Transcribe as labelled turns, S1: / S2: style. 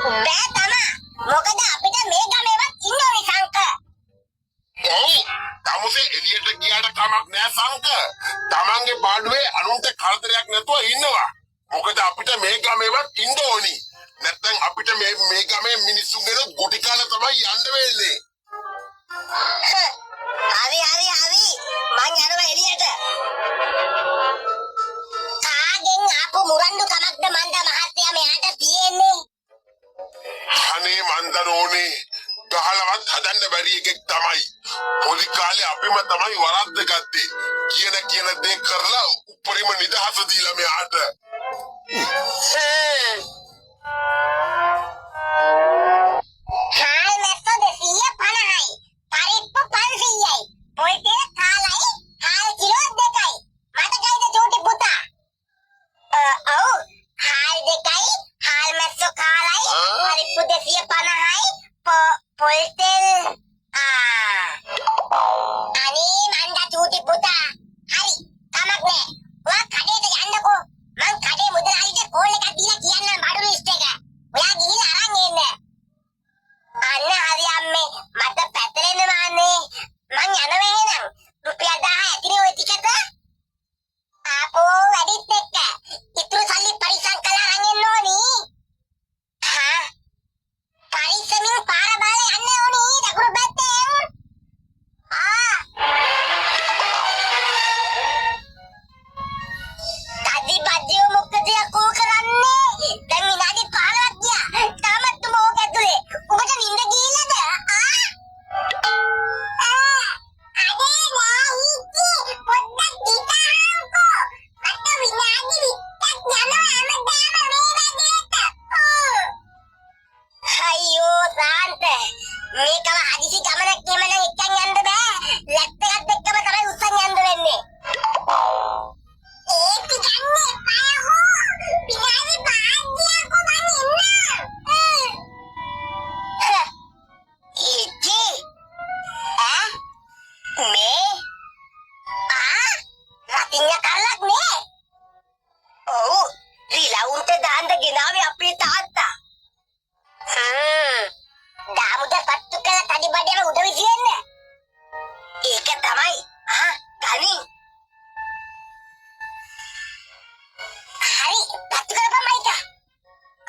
S1: බෑ තමා. මොකද අපිට මේ ගමේවත් ඉන්න ඕනි සංක.
S2: ඔව්. තමුසේ එළියට ගියාට කමක් නෑ සංක. තමන්ගේ පාඩුවේ අනුන්ට කරදරයක් නැතුව ඉන්නවා. මොකද අපිට මේ ගමේවත් ඉන්න ඕනි. නැත්නම් අපිට මේ ගමේ මිනිස්සුන්ගෙන ගොටි කාලා තමයි යන්න වෙන්නේ.
S1: හරි. මං යනවා එළියට. කාගෙන් ආපු මුරණ්ඩු කමක්ද මන්ද මහත්තයා මෙයාට තියෙන්නේ?
S2: අනේ මන්දරෝනේ ගහලවත් හදන්න බැරි එකෙක් තමයි. පොඩි කාලේ අපිම තමයි වරද්ද ගත්තේ. කියන දේ කරලා උපරිම නිදහස දීලා මෙයාට.
S1: කාල් මැස්සෝ 250යි. පරිප්පු 500යි. පොල් තෙල් කාලයි. කාල් කිලෝ 2යි. මතකයිද චූටි පුතා? ඔව්. කාල් 2යි. කාල් මැස්සෝ කාලයි. පරිප්පු 250යි. පොල් තෙල් අනේ මන්ද චූටි පුතා. හරි. කමක් නෑ. ඔයා කඩේට යන්නකෝ. මං කඩේ මුදලාලිට කෝල් එකක් දීලා කියන්නම් බඩු ලිස්ට් එක. ඔයා ගිහින් අරන් එන්න. අන්න හරි අම්මේ. මට පැතරෙන්න මාන්නේ. මං යනවා එහෙනම්. රුපියල් 1000 ඇතිනේ ඔය ටිකට. ආපෝ වැඩිත් එක්ක. ඉතුරු සල්ලි පරිසම් කරලා අරන් එන්න ඕනි. හා පරිස්සමින් පාර බාලා යන්න ඕනි දකුණු පැත්තෙන්. කදිබද්දියෝ මොකද යකෝ කරන්නේ? දැන් විනාඩි 15ක් ගියා. තාමත් තුම ඕක ඇතුලේ. උඹට නිින්ද ගිහිල්ලාද? අනේ නෑ පොඩ්ඩක් හිටහන්කෝ. මට විනාඩි 20ක් යනවා හැමදාම මේ වැඩේට. අයියෝ සාන්ත මේකව